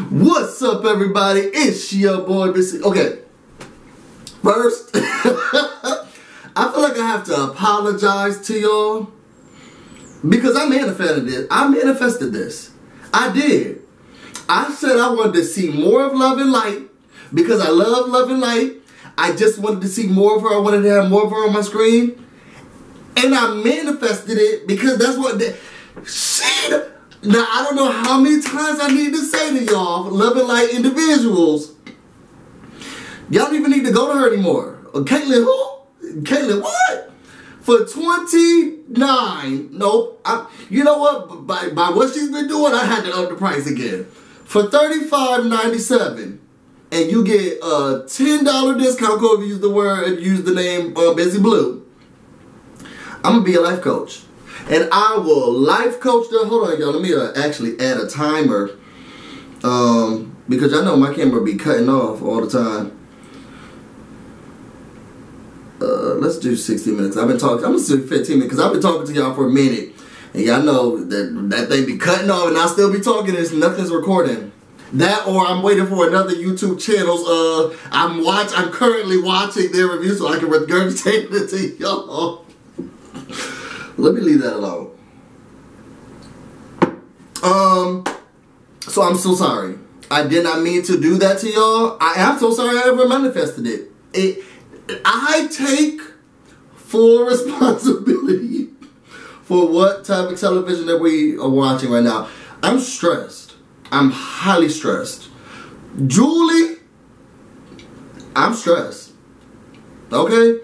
What's up, everybody? It's your boy, Busy. Okay, first, I feel like I have to apologize to y'all because I manifested this. I did. I said I wanted to see more of Love and Light because I love Love and Light. I just wanted to see more of her. I wanted to have more of her on my screen. And I manifested it because that's what shit. Now, I don't know how many times I need to say to y'all, Love and Light individuals, y'all don't even need to go to her anymore. Caitlyn who? Caitlyn what? For $29. Nope. You know what? By what she's been doing, I had to up the price again. For $35.97. And you get a $10 discount code if you use the name BusyBlu. I'm going to be a life coach. And I will life coach them. Hold on, y'all. Let me actually add a timer. Because I know my camera be cutting off all the time. Let's do 60 minutes. I've been talking. I'm going to do 15 minutes because I've been talking to y'all for a minute. And y'all know that thing be cutting off and I'll still be talking and nothing's recording. That or I'm waiting for another YouTube channels. I'm currently watching their review so I can regurgitate it to y'all. Let me leave that alone. So I'm so sorry. I did not mean to do that to y'all. I am so sorry I ever manifested it. I take full responsibility for what type of television that we are watching right now. I'm stressed. I'm highly stressed. Julie, I'm stressed. Okay?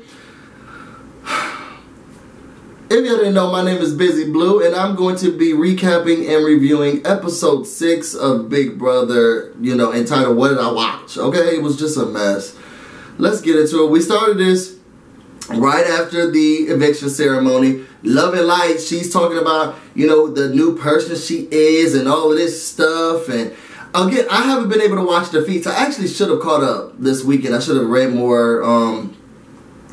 If you didn't know, my name is BusyBlu, and I'm going to be recapping and reviewing episode 6 of Big Brother, entitled What Did I Watch? Okay, it was just a mess. Let's get into it. We started this right after the eviction ceremony. Love and Light, she's talking about, the new person she is and all of this stuff. And again, I haven't been able to watch the feeds. I actually should have caught up this weekend. I should have read more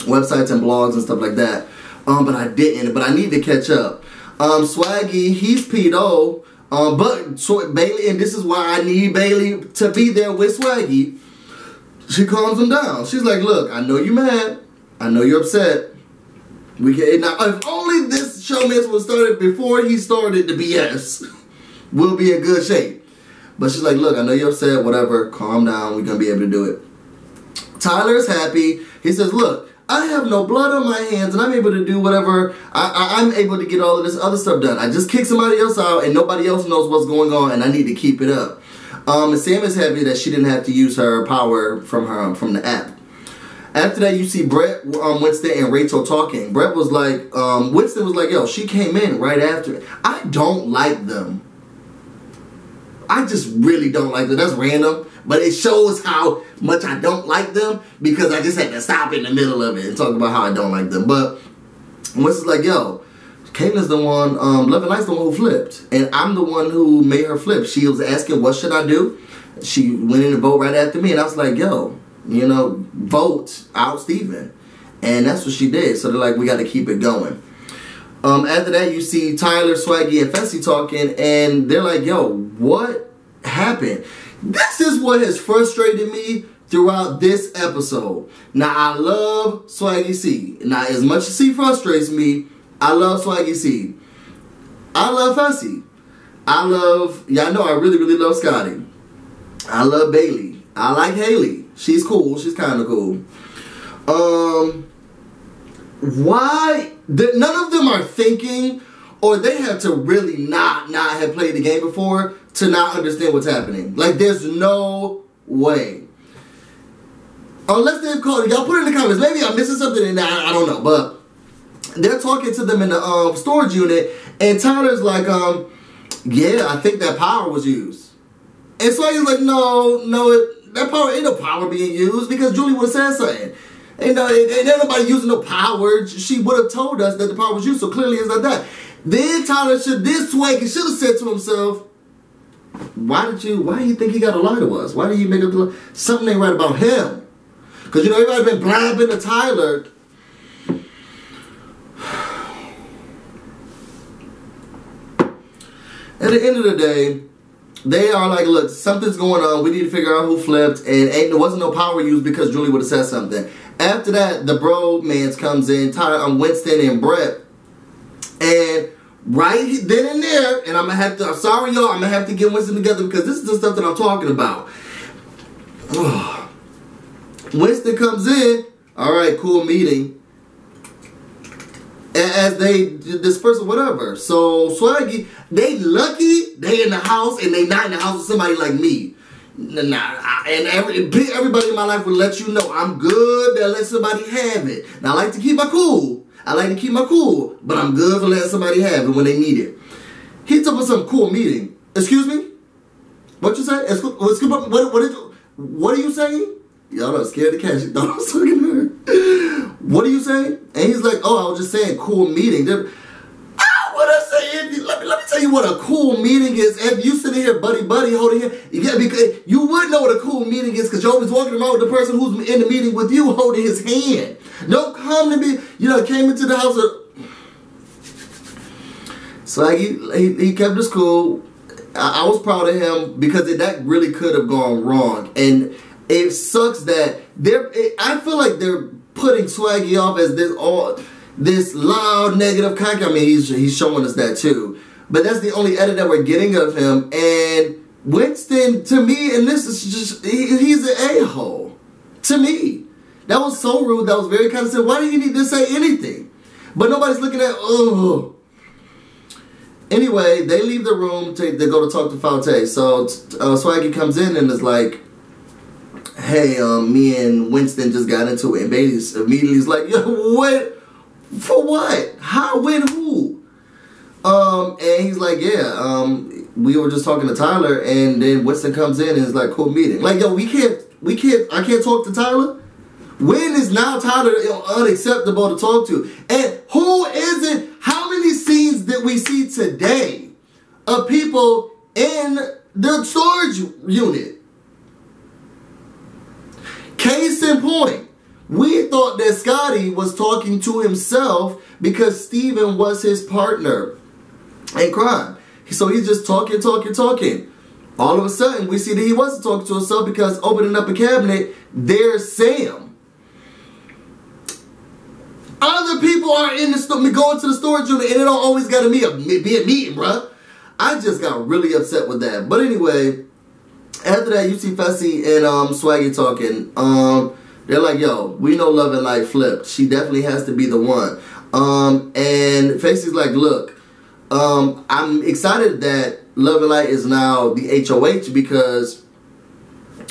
websites and blogs and stuff like that. But I didn't. But I need to catch up. Swaggy, he's pedo. But Bailey, and this is why I need Bailey to be there with Swaggy. She calms him down. She's like, look, I know you're mad. I know you're upset. We can now. If only this showmance was started before he started the BS, we'll be in good shape. But she's like, look, I know you're upset. Whatever. Calm down. We're gonna be able to do it. Tyler's happy. He says, look, I have no blood on my hands and I'm able to do whatever. I'm able to get all of this other stuff done. I just kicked somebody else out and nobody else knows what's going on and I need to keep it up. And Sam is happy that she didn't have to use her power from the app. After that, you see Brett, Winston, and Rachel talking. Brett was like, Winston was like, yo, she came in right after. I don't like them. I just really don't like them. That's random. But it shows how much I don't like them because I just had to stop in the middle of it and talk about how I don't like them. But Winston's like, yo, Caitlin's the one, Love and Light's the one who flipped. And I'm the one who made her flip. She was asking, what should I do? She went in and vote right after me. And I was like, yo, vote out Steven. And that's what she did. So they're like, we got to keep it going. After that, you see Tyler, Swaggy, and Fessy talking. And they're like, yo, what happened? This is what has frustrated me throughout this episode. Now, I love Swaggy C. Now, as much as C frustrates me, I love Swaggy C. I love Fessy. Y'all know I really, really love Scotty. I love Bailey. I like Haley. She's cool. She's kind of cool. Why? None of them are thinking, or they have to really not have played the game before to not understand what's happening. Like, there's no way. Unless they've called, y'all put it in the comments. Maybe I'm missing something and I don't know. But they're talking to them in the storage unit, and Tyler's like, yeah, I think that power was used. And so he's like, no, that power ain't no power being used because Julie would have said something. Ain't nobody using no power. She would have told us that the power was used, so clearly it's not that. Then Tyler should have said to himself, why do you think he got to lie to us? Why did he make up something ain't right about him? Because everybody been blabbing to Tyler. At the end of the day, they are like, look, something's going on. We need to figure out who flipped. And there wasn't no power used because Julie would have said something. After that, the bromance comes in, Winston and Brett. And right then and there, and I'm sorry y'all, I'm going to have to get Winston together because this is the stuff that I'm talking about. Winston comes in, all right, cool meeting. As they disperse or whatever. So Swaggy, they lucky they in the house and they not in the house with somebody like me. Nah, and everybody in my life will let you know I'm good. They'll let somebody have it. Now I like to keep my cool. But I'm good for letting somebody have it when they need it. He took us some cool meeting. Excuse me? What you say? What are you saying? Y'all not scared to catch it. Thought I was talking to her. What are you saying? And he's like, oh, I was just saying cool meeting. Let me tell you what a cool meeting is. If you sitting here buddy holding hand, because you would know what a cool meeting is because you're always walking around with the person who's in the meeting with you holding his hand. Don't come to me, came into the house. So he kept his cool. I was proud of him because that really could have gone wrong. And it sucks that I feel like they're putting Swaggy off as this loud, negative cocky. I mean, he's showing us that too. But that's the only edit that we're getting of him. And Winston, to me, and this is just, he's an a-hole. To me. That was so rude. That was very condescending. Why do you need to say anything? But nobody's looking at, oh. Anyway, they leave the room to go to talk to Faute. So Swaggy comes in and is like, hey, me and Winston just got into it. And Bailey's immediately is like, yo, what? For what? How? When? Who? And he's like, yeah, we were just talking to Tyler, and then Winston comes in and is like, cool meeting. Like, yo, I can't talk to Tyler? When is now Tyler unacceptable to talk to? And who is it? How many scenes did we see today of people in the storage unit? Case in point, we thought that Scotty was talking to himself because Steven was his partner in crime. So he's just talking. All of a sudden, we see that he wasn't talking to himself because opening up a cabinet, there's Sam. Other people are in the going to the storage unit, and it don't always got to be a meeting, bruh. I just got really upset with that. But anyway, after that, you see Fessy and Swaggy talking. They're like, yo, we know Love and Light flipped. She definitely has to be the one. And Fessy's like, look, I'm excited that Love and Light is now the HOH because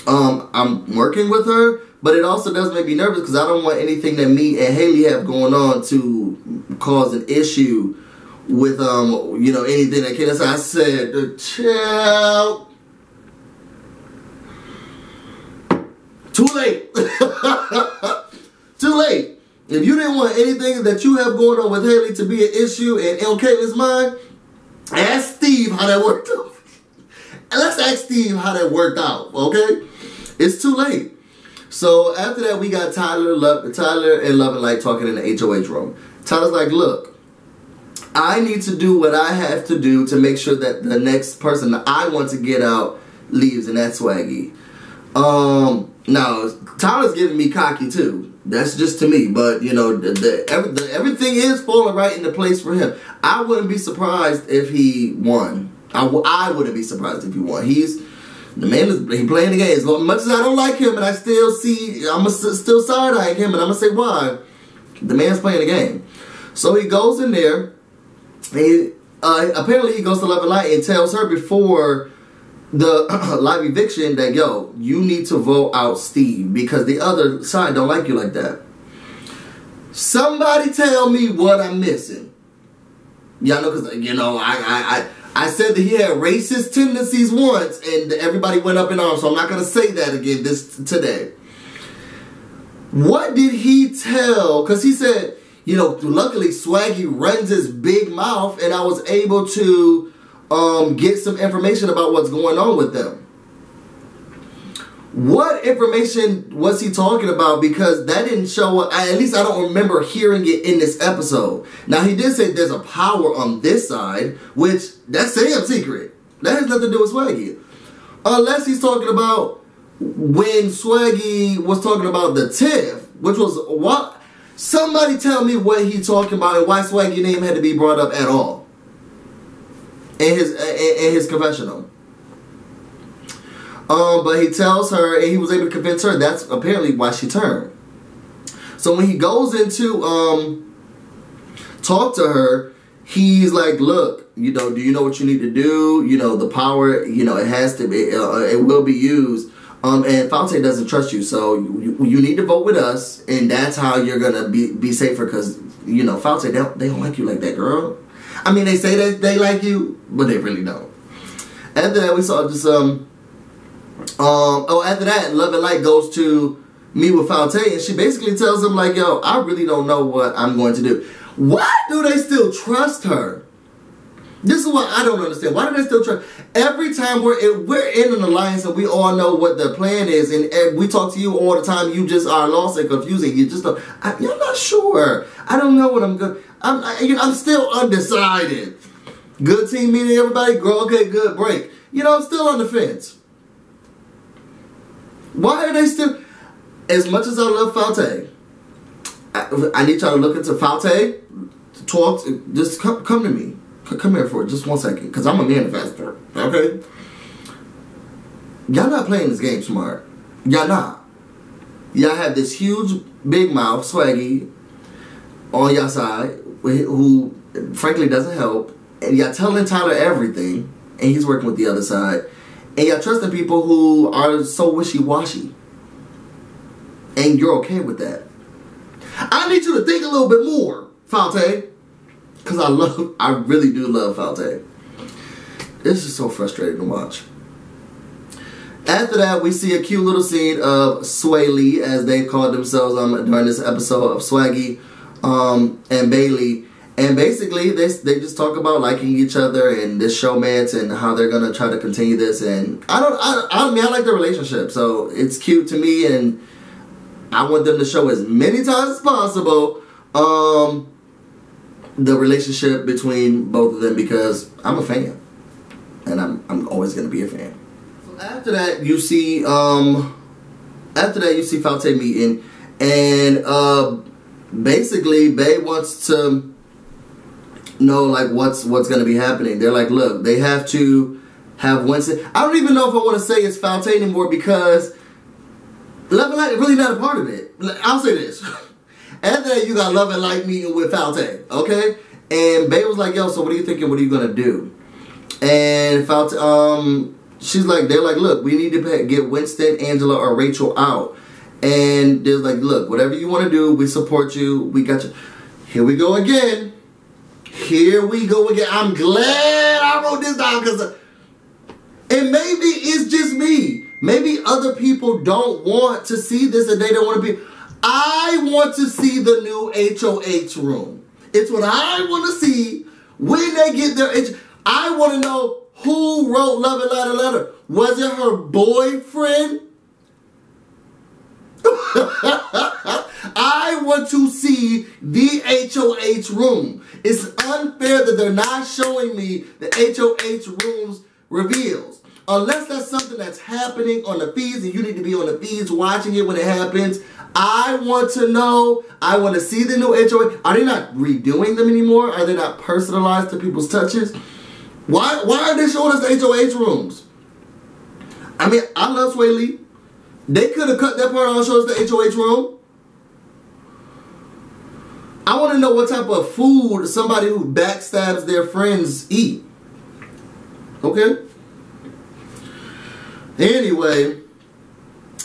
I'm working with her. But it also does make me nervous because I don't want anything that me and Haley have going on to cause an issue with, anything that can. So I said, chill. Too late. Too late. If you didn't want anything that you have going on with Haley to be an issue in Caitlin's mind, ask Steve how that worked out. And let's ask Steve how that worked out, okay? It's too late. So after that, we got Tyler and Love and Light talking in the HOH room. Tyler's like, look, I need to do what I have to do to make sure that the next person that I want to get out leaves, and that's Swaggy. Now, Tyler's giving me cocky too. That's just to me. But, everything is falling right into place for him. I wouldn't be surprised if he won. I wouldn't be surprised if he won. The man is playing the game. As much as I don't like him, and I still I'm still side-eyeing him, and I'm going to say why. The man's playing the game. So he goes in there. Apparently he goes to Love and Light and tells her before the live eviction that, yo, you need to vote out Steve because the other side don't like you like that. Somebody tell me what I'm missing. Y'all know, because, I said that he had racist tendencies once, and everybody went up in arms, so I'm not going to say that again today. What did he tell? Because he said, luckily Swaggy runs his big mouth, and I was able to get some information about what's going on with them. What information was he talking about? Because that didn't show up. At least I don't remember hearing it in this episode. Now, he did say there's a power on this side, which that's Sam's secret. That has nothing to do with Swaggy. Unless he's talking about when Swaggy was talking about the TIFF, which was what? Somebody tell me what he talking about and why Swaggy name had to be brought up at all in his confessional. But he tells her, and he was able to convince her that's apparently why she turned. So when he goes into talk to her, he's like, look, you know, do you know what you need to do? You know, the power, you know, it has to be, it will be used. And Faute doesn't trust you, so you need to vote with us, and that's how you're gonna be safer. Because you know, Faute, they don't like you like that, girl. I mean, they say that they like you, but they really don't. After that, we saw this. After that, Love and Light goes to meet with Faute, and she basically tells him like, "Yo, I really don't know what I'm going to do." Why do they still trust her? This is what I don't understand. Why do they still trust? Every time we're in an alliance and we all know what the plan is, and we talk to you all the time, you just are lost and confusing. You just don't. I'm not sure. I don't know what I'm good. I'm still undecided. Good team meeting, everybody. Girl, okay, good break. You know, I'm still on the fence. Why are they still? As much as I love Faute, I need y'all to look into Faute. Talk. Just come to me. Come here for just 1 second, because I'm a manifester, okay? Y'all not playing this game smart. Y'all not. Y'all have this huge, big mouth, Swaggy, on y'all side, who frankly doesn't help, and y'all telling Tyler everything, and he's working with the other side, and y'all trusting people who are so wishy-washy, and you're okay with that. I need you to think a little bit more, Faute. Because I really do love Faute. It's just so frustrating to watch. After that, we see a cute little scene of Sway Lee, as they called themselves during this episode, of Swaggy and Bailey. And basically, they just talk about liking each other and this showmance and how they're going to try to continue this. And I mean, I like their relationship. So it's cute to me, and I want them to show as many times as possible the relationship between both of them, because I'm a fan, and I'm always gonna be a fan. So after that, you see Faute meeting, and basically Bae wants to know like what's gonna be happening. They're like, look, they have to have Winston. I don't even know if I want to say it's Faute anymore, because Love and Light is really not a part of it. I'll say this. After that, you got Love and Light meeting with Faute, okay? And Bae was like, yo, so what are you thinking? What are you going to do? And Faute, they're like, look, we need to get Winston, Angela, or Rachel out. And they're like, look, whatever you want to do, we support you. We got you. Here we go again. Here we go again. I'm glad I wrote this down, and maybe it's just me. Maybe other people don't want to see this, and they don't want to be. I want to see the new HOH room. It's what I want to see when they get their I want to know who wrote Love and Light a letter. Was it her boyfriend? I want to see the HOH room. It's unfair that they're not showing me the HOH room's reveals. Unless that's something that's happening on the feeds and you need to be on the feeds watching it when it happens. I want to know. I want to see the new HOH. Are they not redoing them anymore? Are they not personalized to people's touches? Why are they showing us the HOH rooms? I mean, I love Sway Lee. They could have cut that part out and showed us the HOH room. I want to know what type of food somebody who backstabs their friends eat. Okay? Anyway,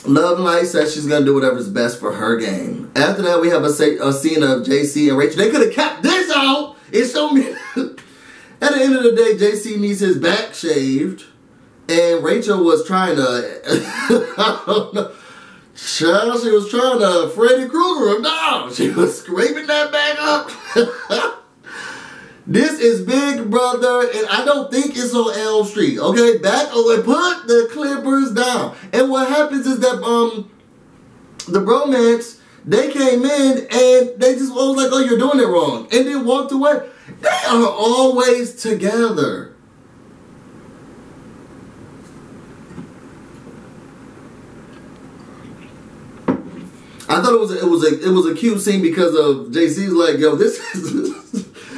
Love and Light says she's going to do whatever's best for her game. After that, we have a scene of JC and Rachel. They could have kept this out. It showed me. At the end of the day, JC needs his back shaved. And Rachel was trying to, I don't know. She was trying to Freddy Krueger him down. She was scraping that back up. This is Big Brother, and I don't think it's on Elm Street. Okay, back away, put the Clippers down. And what happens is that the bromance, they came in and they just was like, oh, you're doing it wrong, and then walked away. They are always together. I thought it was a cute scene because of JC's like, yo, this is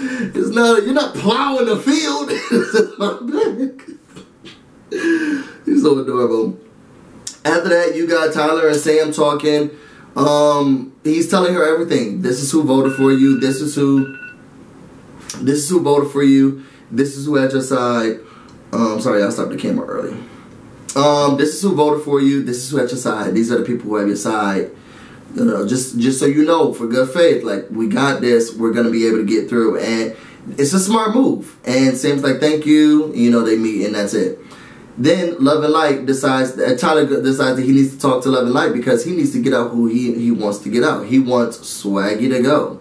it's not, you're not plowing the field. He's so adorable. After that, you got Tyler and Sam talking. He's telling her everything. This is who voted for you. This is who voted for you. This is who had your side. Sorry, I stopped the camera early. This is who voted for you. This is who had your side. These are the people who have your side. You know, just so you know, for good faith, like, we got this. We're gonna be able to get through, and it's a smart move. And Sam's like, thank you. You know, they meet, and that's it. Then Love and Light decides, Tyler decides that he needs to talk to Love and Light because he needs to get out who he wants to get out. He wants Swaggy to go.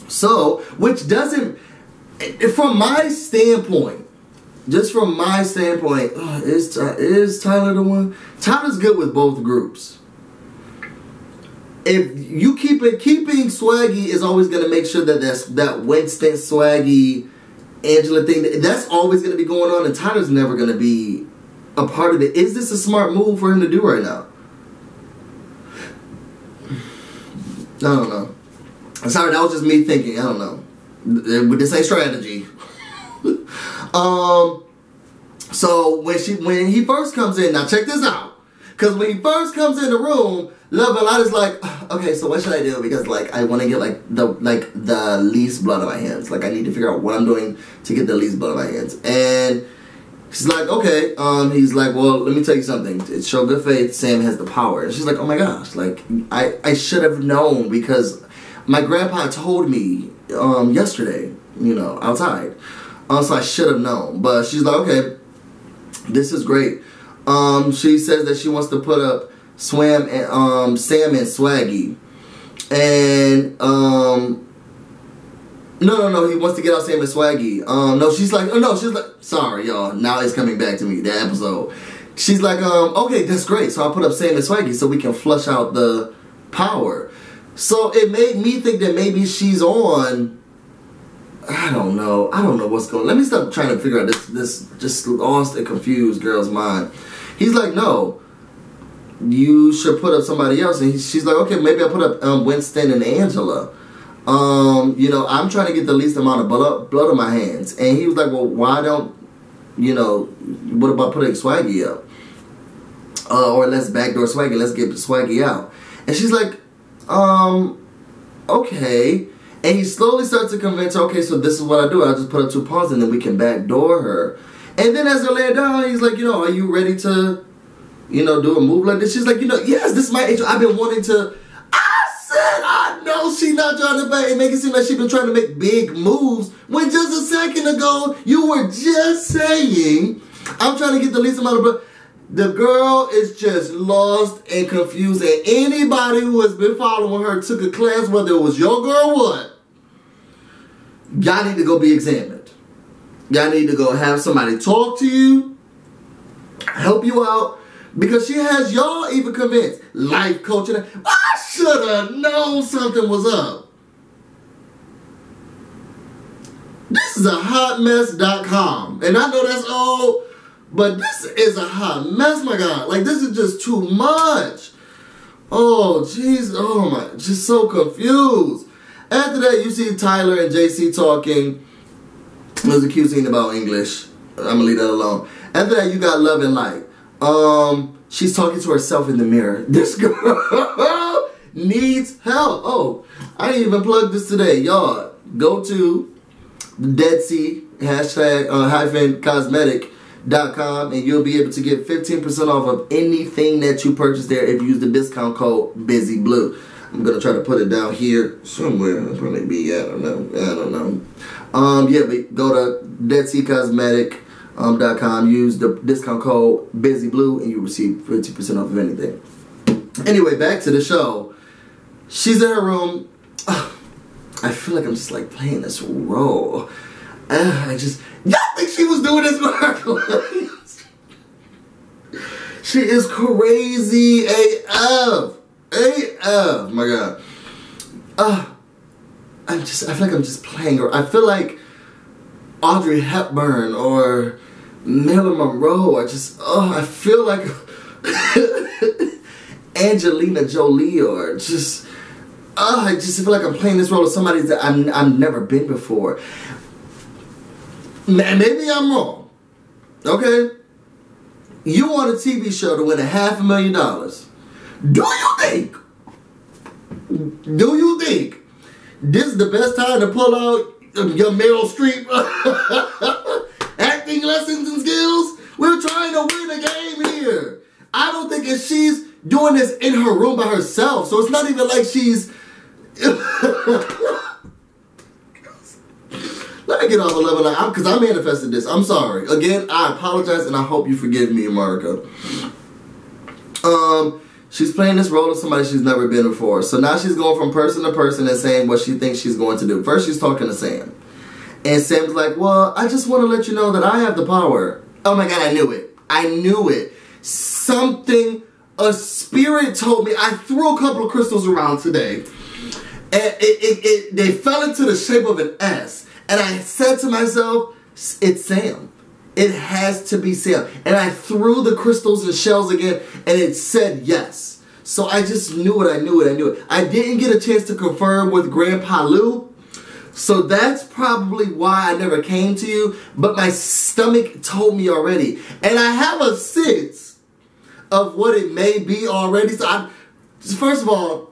So, which doesn't, from my standpoint, just from my standpoint, is Tyler the one? Tyler's good with both groups. If you keeping Swaggy is always going to make sure that that Winston, Swaggy, Angela thing, that's always going to be going on, and Tyler's never going to be a part of it. Is this a smart move for him to do right now? I don't know. Sorry, that was just me thinking. I don't know. This ain't strategy. So when he first comes in, now check this out. Because when he first comes in the room, Love and Light is like, okay, so what should I do? Because like I want to get like the least blood on my hands. Like I need to figure out what I'm doing to get the least blood on my hands. And she's like, okay. He's like, well, let me tell you something. It's show good faith. Sam has the power. And she's like, oh my gosh, like I should have known because my grandpa told me yesterday, you know, outside. So I should have known. But she's like, okay, this is great. She says that she wants to put up Sam and Swaggy. And no, he wants to get out Sam and Swaggy. She's like, sorry y'all, now it's coming back to me, the episode. She's like, okay, that's great. So I'll put up Sam and Swaggy so we can flush out the power. So it made me think that maybe she's on, I don't know what's going on. Let me stop trying to figure out this just lost and confused girl's mind. He's like, no, you should put up somebody else. And she's like, okay, maybe I'll put up Winston and Angela. You know, I'm trying to get the least amount of blood on my hands. And he was like, well, why don't, you know, what about putting Swaggy up? Or let's backdoor Swaggy, let's get Swaggy out. And she's like, okay. And he slowly starts to convince her, okay, so this is what I do. I'll just put up 2 pawns and then we can backdoor her. And then as they're laying down, he's like, you know, are you ready to, you know, do a move like this? She's like, you know, yes, this is my angel. I've been wanting to. I said, I know she's not trying to back and make it seem like she's been trying to make big moves when just a second ago you were just saying, I'm trying to get the least amount of blood. The girl is just lost and confused, and anybody who has been following her took a class, whether it was your girl or what, y'all need to go be examined. Y'all need to go have somebody talk to you, help you out, because she has y'all even convinced. Life coaching. I should have known something was up. This is a hotmess.com, and I know that's old. But this is a hot mess, my God. Like, this is just too much. Oh, jeez. Oh, my. Just so confused. After that, you see Tyler and JC talking. There's a cute scene about English. I'm going to leave that alone. After that, you got Love and Light. She's talking to herself in the mirror. This girl needs help. Oh, I didn't even plug this today. Y'all, go to Dead Sea, #hyphen cosmetic.com, and you'll be able to get 15% off of anything that you purchase there if you use the discount code BusyBlu. I'm gonna try to put it down here somewhere. That's where it be. I don't know. Yeah, but go to deadseacosmetic.com. Use the discount code BusyBlu, and you receive 50% off of anything. Anyway, back to the show. She's in her room. I feel like I'm just like playing this role. Y'all think she was doing this for her clients? She is crazy AF. AF, my God. I feel like I'm just playing her. I feel like Audrey Hepburn or Marilyn Monroe. I feel like, Angelina Jolie or just, I just feel like I'm playing this role of somebody that I've never been before. Maybe I'm wrong. Okay? You want a TV show to win $500,000. Do you think this is the best time to pull out your Meryl Streep acting lessons and skills? We're trying to win a game here. I don't think she's doing this in her room by herself, so it's not even like she's... Let me get off 11 because I manifested this. I'm sorry. Again, I apologize and I hope you forgive me, America. She's playing this role of somebody she's never been before. So now she's going from person to person and saying what she thinks she's going to do. First, she's talking to Sam. And Sam's like, well, I just want to let you know that I have the power. Oh my God, I knew it. I knew it. Something, a spirit told me. I threw a couple of crystals around today. And they fell into the shape of an S. And I said to myself, it's Sam. It has to be Sam. And I threw the crystals and shells again, and it said yes. So I just knew it, I knew it, I knew it. I didn't get a chance to confirm with Grandpa Lou, so that's probably why I never came to you, but my stomach told me already. And I have a sense of what it may be already. So first of all,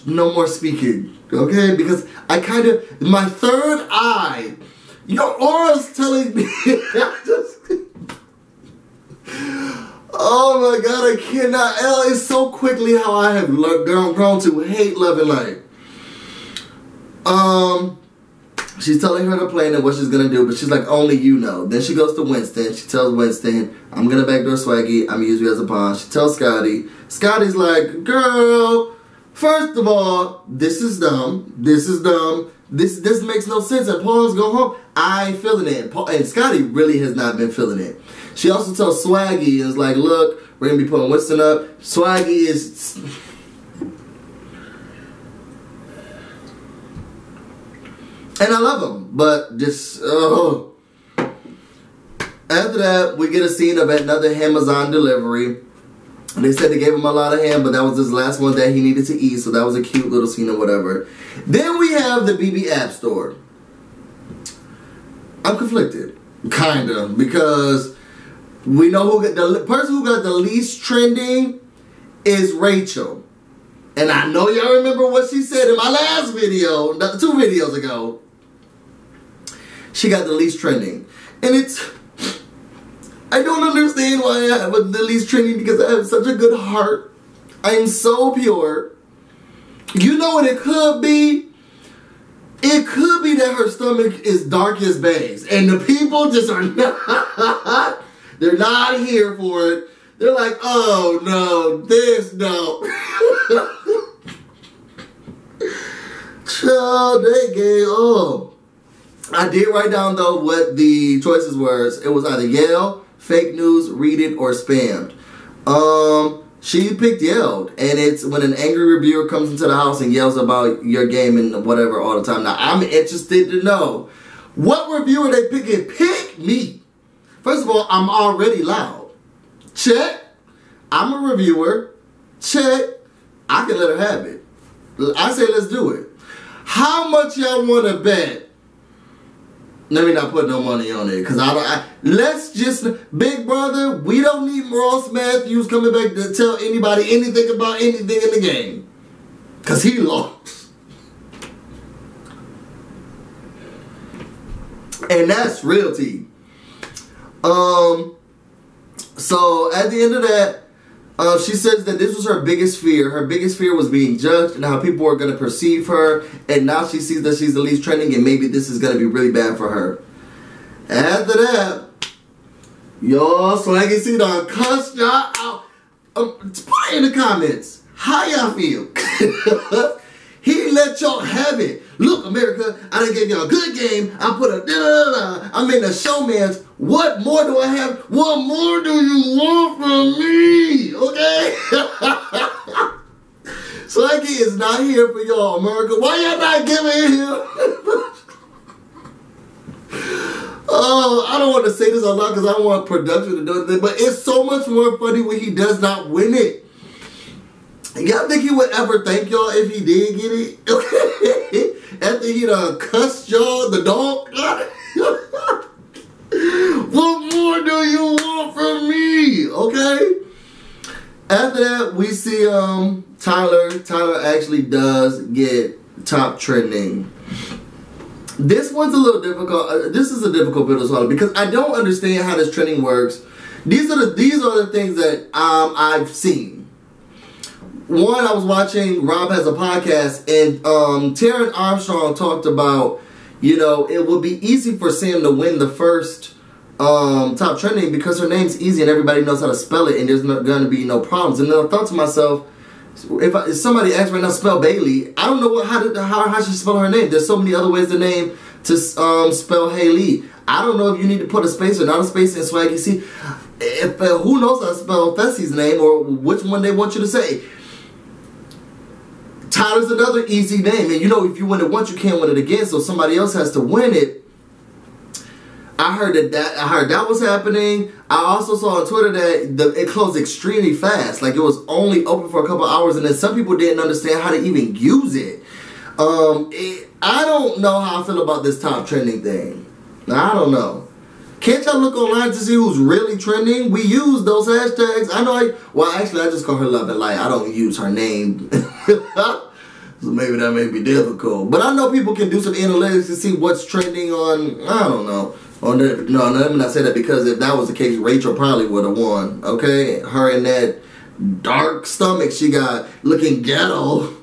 no more speaking, okay? Because I kind of, my third eye, your aura's telling me. Oh my God, I cannot. It's so quickly how I have grown to hate love and life. She's telling her the plan and what she's gonna do, but she's like, only you know. Then she goes to Winston. She tells Winston, I'm gonna backdoor Swaggy. I'm gonna use you as a pawn. She tells Scotty. Scotty's like, girl, first of all, this is dumb. This is dumb. This makes no sense. And pawns go home. I ain't feeling it. And Scotty really has not been feeling it. She also tells Swaggy, is like, look, we're gonna be putting Winston up. Swaggy is... And I love him, but just, oh. After that, we get a scene of another Amazon delivery. And they said they gave him a lot of ham, but that was his last one that he needed to eat, so that was a cute little scene or whatever. Then we have the BB App Store. I'm conflicted, kind of, because we know who got the person who got the least trending is Rachel. And I know y'all remember what she said in my last video, 2 videos ago. She got the least trending. And it's... I don't understand why I have the least trending, because I have such a good heart. I am so pure. You know what it could be? It could be that her stomach is dark as bags. And the people just are not... They're not here for it. They're like, oh no, this no. Child, they gave up. I did write down though what the choices were. It was either Yale, fake news, read it, or spammed. She picked yelled, and it's when an angry reviewer comes into the house and yells about your game and whatever all the time. Now I'm interested to know what reviewer they picking. Pick me. First of all, I'm already loud. Check. I'm a reviewer. Check. I can let her have it. I say let's do it. How much y'all want to bet? Let me not put no money on it, because let's just, Big Brother, we don't need Ross Matthews coming back to tell anybody anything about anything in the game, because he lost. And that's realty. So at the end of that, she says that this was her biggest fear. Her biggest fear was being judged and how people were going to perceive her. And now she sees that she's the least trending, and maybe this is going to be really bad for her. After that, y'all, Swaggy C done cussed y'all out. Put it in the comments. How y'all feel? He let y'all have it. Look, America, I done gave y'all a good game. I put a da-da-da-da. I'm in the showman's. What more do I have? What more do you want from me? Okay? Swaggy is not here for y'all, America. Why y'all not giving him? Oh, I don't want to say this a lot because I want production to do it, but it's so much more funny when he does not win it. Y'all think he would ever thank y'all if he did get it? Okay. After he done cussed y'all, the dog. What more do you want from me? Okay. After that, we see Tyler. Tyler actually does get top trending. This one's a little difficult. This is a difficult bit as well because I don't understand how this trending works. These are the things that I've seen. One, I was watching Rob Has a Podcast, and Taryn Armstrong talked about, you know, it would be easy for Sam to win the first top trending because her name's easy and everybody knows how to spell it and there's going to be no problems. And then I thought to myself, if somebody asks right now spell Bailey, I don't know how she spell her name. There's so many other ways to spell Haley. I don't know if you need to put a space or not a space in Swaggy C. Who knows how to spell Fessy's name or which one they want you to say. Tyler's another easy name, and you know if you win it once, you can't win it again. So somebody else has to win it. I heard that was happening. I also saw on Twitter that it closed extremely fast. Like it was only open for a couple hours, and then some people didn't understand how to even use it. I don't know how I feel about this top trending thing. I don't know. Can't y'all look online to see who's really trending? We use those hashtags. I know I just call her Love and Light. I don't use her name. So maybe that may be difficult. But I know people can do some analytics to see what's trending on, I don't know. No, let me not say that because if that was the case, Rachel probably would have won. Okay? Her and that dark stomach she got looking ghetto.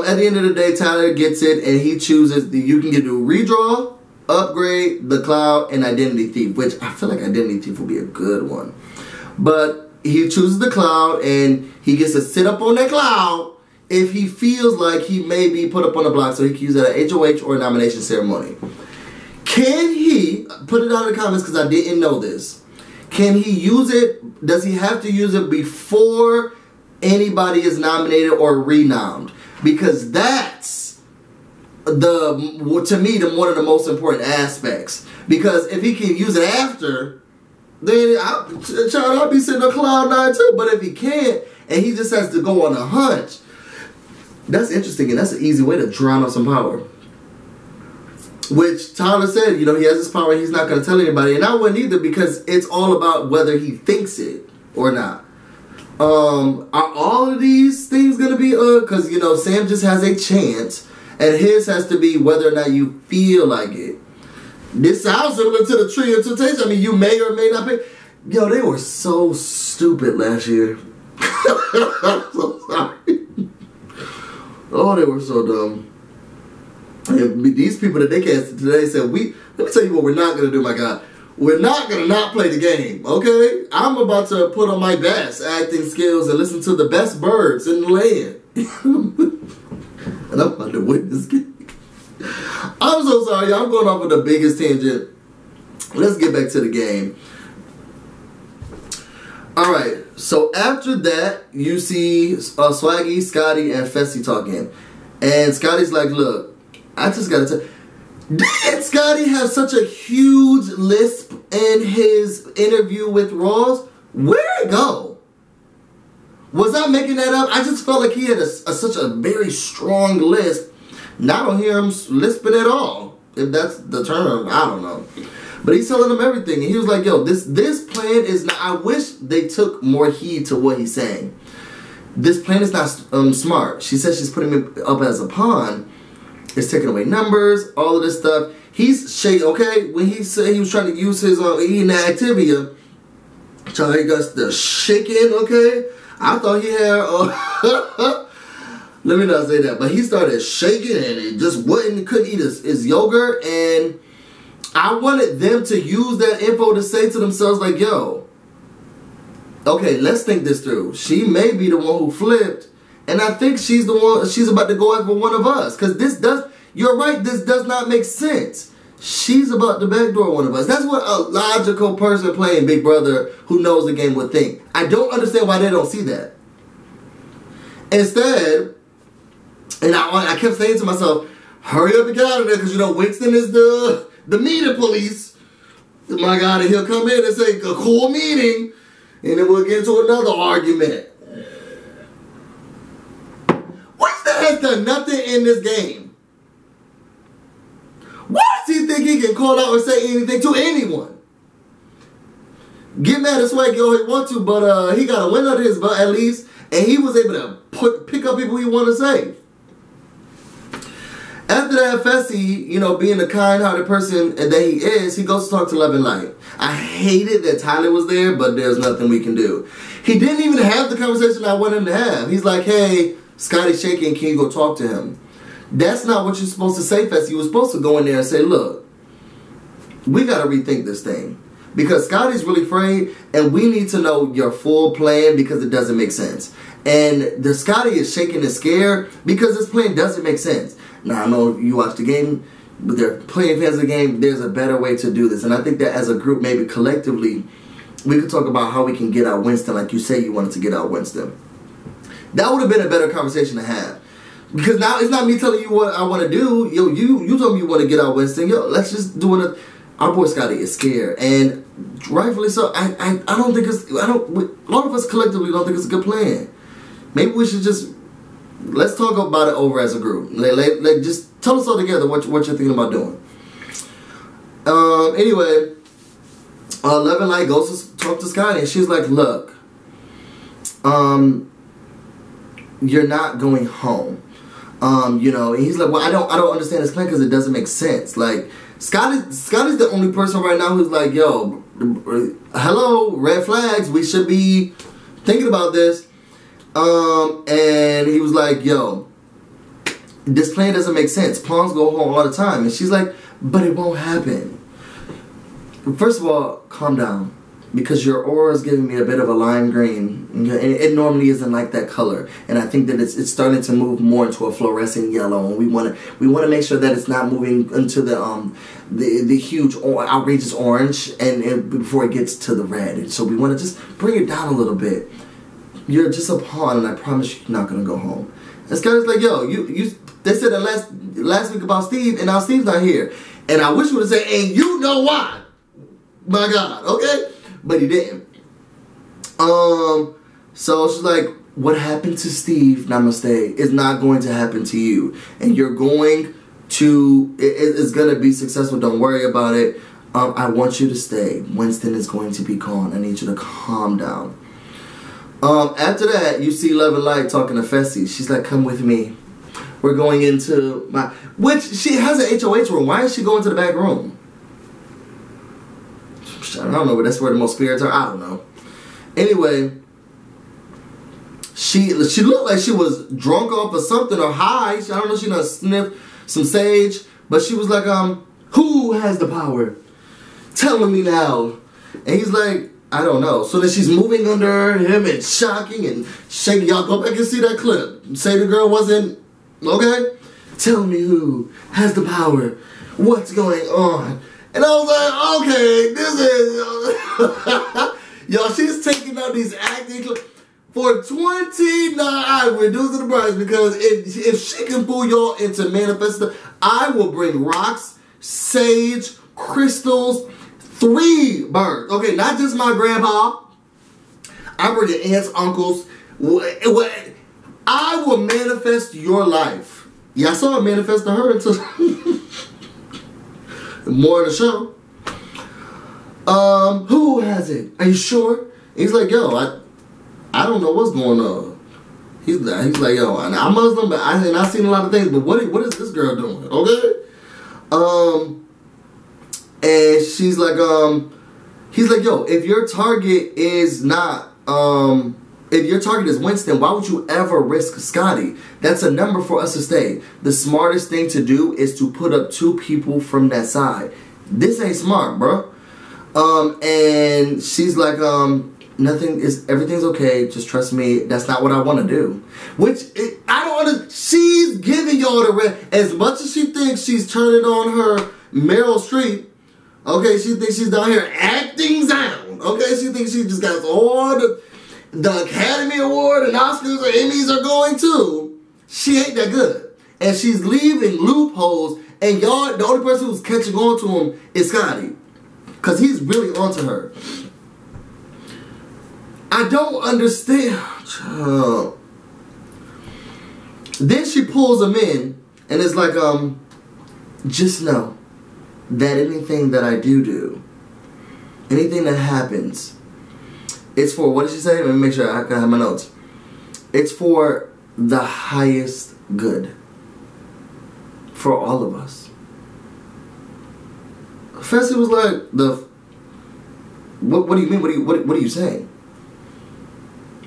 At the end of the day, Tyler gets it, and he chooses you can do redraw, upgrade, the cloud, and identity thief, which I feel like identity thief will be a good one. But he chooses the cloud, and he gets to sit up on that cloud if he feels like he may be put up on the block, so he can use that at HOH or a nomination ceremony. Can he put it down in the comments because I didn't know this? Can he use it? Does he have to use it before anybody is nominated or renowned? Because that's to me one of the most important aspects. Because if he can use it after, then I'll be sitting on cloud 9 too. But if he can't and he just has to go on a hunch, that's interesting and that's an easy way to drown out some power. Which Tyler said, you know, he has this power, he's not going to tell anybody, and I wouldn't either because it's all about whether he thinks it or not. Are all of these things going to be, because, you know, Sam just has a chance, and his has to be whether or not you feel like it. This sounds similar to the Tree of Temptation. I mean, you may or may not be. Yo, they were so stupid last year. I'm so sorry. Oh, they were so dumb. And these people that they casted today said, let me tell you what we're not going to do, my God. We're not going to not play the game, okay? I'm about to put on my best acting skills and listen to the best birds in the land. And I'm about to win this game. I'm so sorry, y'all. I'm going off of the biggest tangent. Let's get back to the game. Alright, so after that, you see Swaggy, Scotty, and Fessy talking. And Scotty's like, look, I just got to tell. Did Scotty have such a huge lisp in his interview with Ross? Where'd it go? Was I making that up? I just felt like he had such a very strong lisp. Now I don't hear him lisping at all. If that's the term, I don't know. But he's telling them everything. And he was like, yo, this plan is not, I wish they took more heed to what he's saying. This plan is not smart. She says she's putting him up as a pawn. It's taking away numbers, all of this stuff. He's shaking, okay? When he said he was trying to use his eating Activia, trying to get the shaking, okay? I thought he had, let me not say that, but he started shaking and he just couldn't eat his yogurt. And I wanted them to use that info to say to themselves, like, yo, okay, let's think this through. She may be the one who flipped. And I think she's the one, she's about to go after one of us. Because you're right, this does not make sense. She's about to backdoor one of us. That's what a logical person playing Big Brother who knows the game would think. I don't understand why they don't see that. Instead, and I kept saying to myself, hurry up and get out of there because, you know, Winston is the meeting police. My God, and he'll come in and say, a cool meeting. And then we'll get into another argument. Winston has done nothing in this game. Why does he think he can call out or say anything to anyone? Get mad and swag all he wants to, but he got a win under his belt at least, and he was able to pick up people he want to save. After that, Fessy, you know, being the kind-hearted person that he is, he goes to talk to Love and Light. I hated that Tyler was there, but there's nothing we can do. He didn't even have the conversation I wanted him to have. He's like, hey, Scotty's shaking, can you go talk to him? That's not what you're supposed to say, Fessy. You were supposed to go in there and say, look, we got to rethink this thing. Because Scotty's really afraid, and we need to know your full plan because it doesn't make sense. And the Scotty is shaking and scared because this plan doesn't make sense. Now, I know you watch the game, but they're playing fans of the game. There's a better way to do this. And I think that as a group, maybe collectively, we could talk about how we can get out Winston like you say you wanted to get out Winston. That would have been a better conversation to have. Because now it's not me telling you what I want to do. Yo, you told me you want to get out Winston. Yo, let's just do it. Our boy Scotty is scared. And rightfully so. I don't think it's, a lot of us collectively don't think it's a good plan. Maybe we should just, let's talk about it over as a group. Just tell us all together what you're thinking about doing. Anyway, Love and Light goes to talk to Scotty, and she's like, look, you're not going home. You know, and he's like, well, I don't understand this plan because it doesn't make sense. Like, Scotty's the only person right now who's like, yo, hello, red flags, we should be thinking about this. And he was like, yo, this plan doesn't make sense. Pawns go home all the time. And she's like, but it won't happen. First of all, calm down. Because your aura is giving me a bit of a lime green. And it normally isn't like that color. And I think that it's starting to move more into a fluorescent yellow. And we want to make sure that it's not moving into the huge outrageous orange and before it gets to the red. And so we want to just bring it down a little bit. You're just a pawn, and I promise you're not gonna go home. And Scotty's like, yo, they said that last week about Steve, and now Steve's not here. And I wish you would have said, and you know why. My God, okay? But he didn't. So she's like, what happened to Steve, namaste, is not going to happen to you. And you're going to, it's gonna be successful, don't worry about it. I want you to stay. Winston is going to be gone. I need you to calm down. After that, you see Love and Light talking to Fessy. She's like, come with me. We're going into which she has an HOH room. Why is she going to the back room? I don't know, but that's where the most spirits are. I don't know. Anyway, she looked like she was drunk off of something or high. I don't know, she done sniffed some sage. But she was like, who has the power? Tell me now. And he's like, I don't know. So then she's moving under him and shocking and shaking. Y'all go back and see that clip. Say the girl wasn't, okay? Tell me who has the power. What's going on? And I was like, okay, this is... Yo, she's taking out these acting clips. For $29, I'm reducing the price because if she can fool y'all into manifesting, I will bring rocks, sage, crystals, 3 birds. Okay, not just my grandpa. I bring your aunts, uncles. I will manifest your life. Yeah, I saw it manifest to her until more of the show. Who has it? Are you sure? He's like, yo, I don't know what's going on. He's like, yo, I'm Muslim, but I've seen a lot of things, but what is this girl doing? Okay? And she's like, he's like, yo, if your target is not, if your target is Winston, why would you ever risk Scotty? That's a number for us to stay. The smartest thing to do is to put up 2 people from that side. This ain't smart, bro. And she's like, everything's okay. Just trust me. That's not what I want to do. I don't want to, she's giving y'all the red. As much as she thinks she's turning on her Meryl Streep, okay, she thinks she's down here acting sound. Okay, she thinks she just got all the Academy Award and Oscars or Emmys are going to. She ain't that good. And she's leaving loopholes. And y'all, the only person who's catching on to him is Scotty. Because he's really onto her. I don't understand. Then she pulls him in and is like, just know that anything that I do, anything that happens, it's for, what did she say? Let me make sure I can have my notes. It's for the highest good. For all of us. Fessy was like, what do you mean? What are you saying?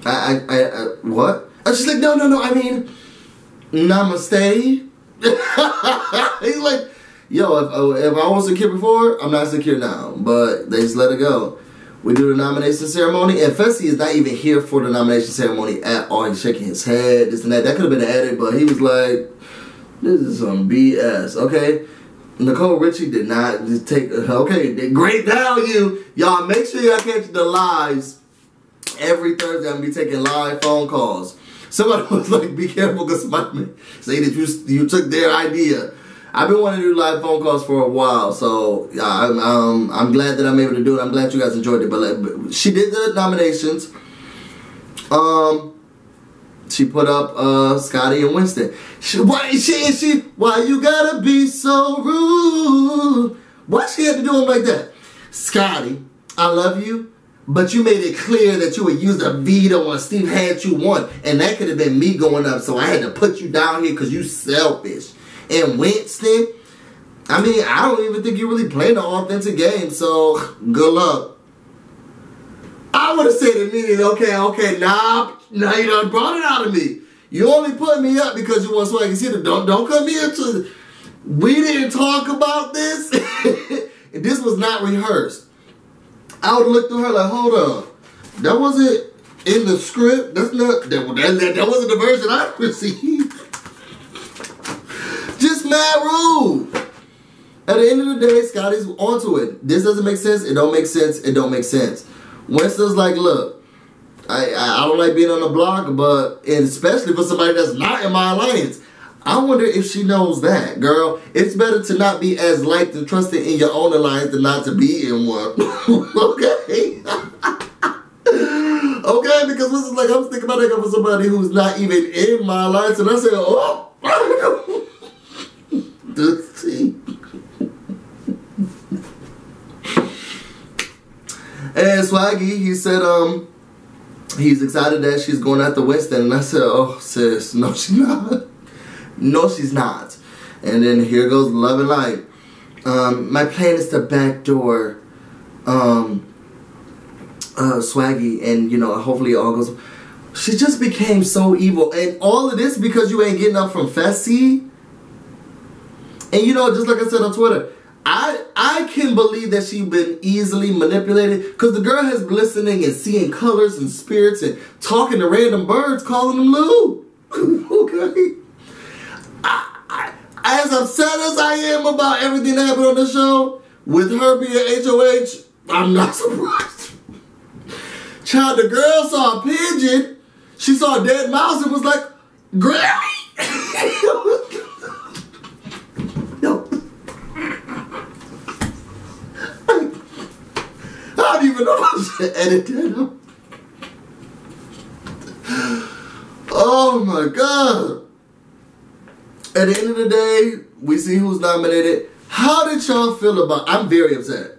What? I was just like, no, I mean, namaste. He's like, yo, if I was secure before, I'm not secure now. But they just let it go. We do the nomination ceremony, and Fessy is not even here for the nomination ceremony at all. He's shaking his head, this and that. That could have been added, but he was like, this is some BS, okay? Nicole Richie did not just take, okay, great value. Y'all make sure y'all catch the lives. Every Thursday I'm going to be taking live phone calls. Somebody was like, be careful because somebody say that you took their idea. I've been wanting to do live phone calls for a while, so I'm glad that I'm able to do it. I'm glad you guys enjoyed it. But she did the nominations. She put up Scotty and Winston. Why you gotta be so rude? Why she had to do him like that? Scotty, I love you, but you made it clear that you would use a veto on Steve had you won, and that could have been me going up, so I had to put you down here because you selfish. And Winston, I mean, I don't even think you really played an authentic game, so good luck. I would have said immediately, okay, nah, you done brought it out of me. You only put me up because you want Swaggy City. Don't come here to, we didn't talk about this. This was not rehearsed. I would have looked through her like, hold on, that wasn't in the script. That's not, that wasn't the version I received. Just mad rude. At the end of the day, Scotty's onto it. This doesn't make sense. It don't make sense. It don't make sense. Winston's like, look, I don't like being on the block, but and especially for somebody that's not in my alliance. I wonder if she knows that, girl. It's better to not be as liked and trusted in your own alliance than not to be in one. Okay? Okay, because this is like, I'm thinking about it for somebody who's not even in my alliance, and I say, oh, see. And Swaggy, he said, he's excited that she's going after Winston. And I said, oh, sis, no, she's not. No, she's not. And then here goes Love and Light. My plan is to backdoor Swaggy, and, you know, hopefully it all goes. She just became so evil. And all of this because you ain't getting up from Fessy. And, you know, just like I said on Twitter, I can believe that she's been easily manipulated because the girl has been listening and seeing colors and spirits and talking to random birds, calling them Lou. Okay? As upset as I am about everything that happened on the show, with her being HOH, I'm not surprised. Child, the girl saw a pigeon, she saw a dead mouse and was like, Granny! No. I don't even know if I should edit that up. Oh my God. At the end of the day, we see who's nominated. How did y'all feel about, I'm very upset.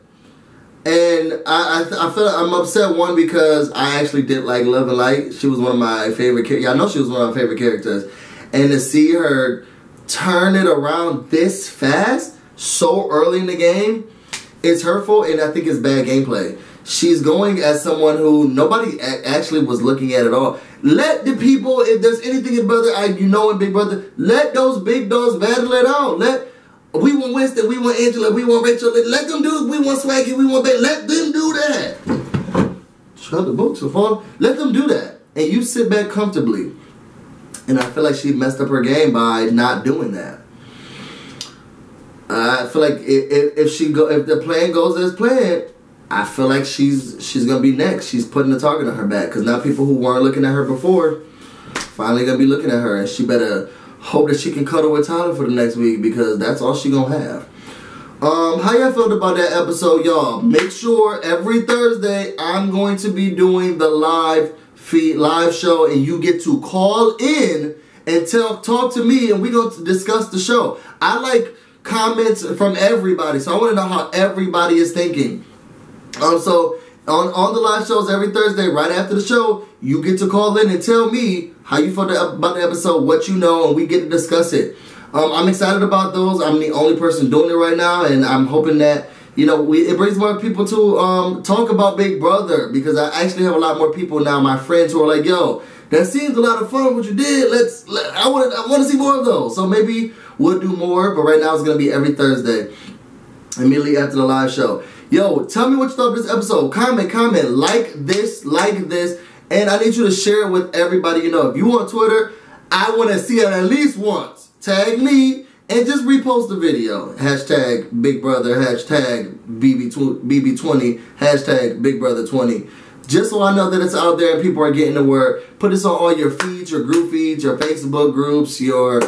And I feel like I'm upset, one, because I actually did like Love and Light. She was one of my favorite characters. I know she was one of my favorite characters. And to see her turn it around this fast, so early in the game, it's hurtful, and I think it's bad gameplay. She's going as someone who nobody actually was looking at all. Let the people, if there's anything in Brother, you know in Big Brother, let those big dogs battle it out. We want Winston, we want Angela, we want Rachel. Let them do it. We want Swaggy, we want Bay. Let them do that. Shut the books so far. Let them do that. And you sit back comfortably. And I feel like she messed up her game by not doing that. I feel like if the plan goes as planned, I feel like she's gonna be next. She's putting the target on her back because now people who weren't looking at her before finally gonna be looking at her, and she better hope that she can cuddle with Tyler for the next week because that's all she gonna have. How y'all felt about that episode, y'all? Make sure every Thursday I'm going to be doing the live show, and you get to call in and talk to me, and we're going to discuss the show. I like comments from everybody, so I want to know how everybody is thinking. So on the live shows every Thursday, right after the show, you get to call in and tell me how you felt about the episode, what you know, and we get to discuss it. I'm excited about those. I'm the only person doing it right now, and I'm hoping that, you know, it brings more people to talk about Big Brother, because I actually have a lot more people now, my friends, who are like, yo, that seems a lot of fun what you did. I want to see more of those. So maybe we'll do more, but right now it's going to be every Thursday, immediately after the live show. Yo, tell me what you thought of this episode. Comment, like this, and I need you to share it with everybody you know. If you on Twitter, I want to see it at least once. Tag me and just repost the video. Hashtag Big Brother, hashtag BB20, hashtag Big Brother 20. Just so I know that it's out there and people are getting the word. Put this on all your feeds, your group feeds, your Facebook groups, your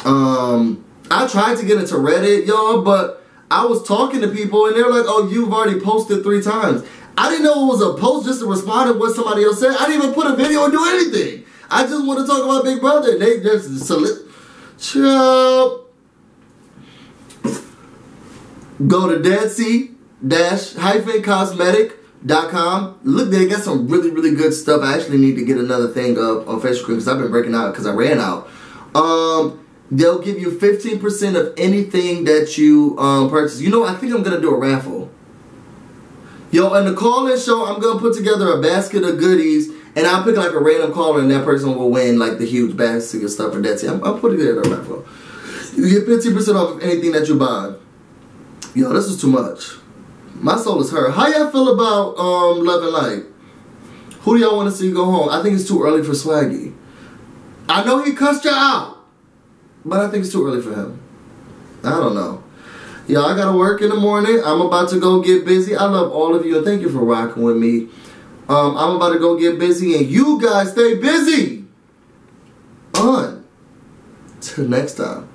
I tried to get into Reddit, y'all, but I was talking to people and they're like, oh, you've already posted 3 times. I didn't know it was a post just to respond to what somebody else said. I didn't even put a video or do anything. I just want to talk about Big Brother. They just go to deadsea-cosmetic.com. Look, they got some really, really good stuff. I actually need to get another thing up on facial cream because I've been breaking out because I ran out. They'll give you 15% of anything that you purchase. You know, I think I'm going to do a raffle. Yo, in the call-in show, I'm going to put together a basket of goodies, and I'll pick like a random caller, and that person will win like the huge basket of stuff for that. I'm putting together a raffle. You get 15% off of anything that you buy. Yo, this is too much. My soul is hurt. How y'all feel about Love and Light? Who do y'all want to see go home? I think it's too early for Swaggy. I know he cussed you out, but I think it's too early for him. I don't know. Yo, I gotta work in the morning. I'm about to go get busy. I love all of you and thank you for rocking with me. I'm about to go get busy and you guys stay busy. Till next time.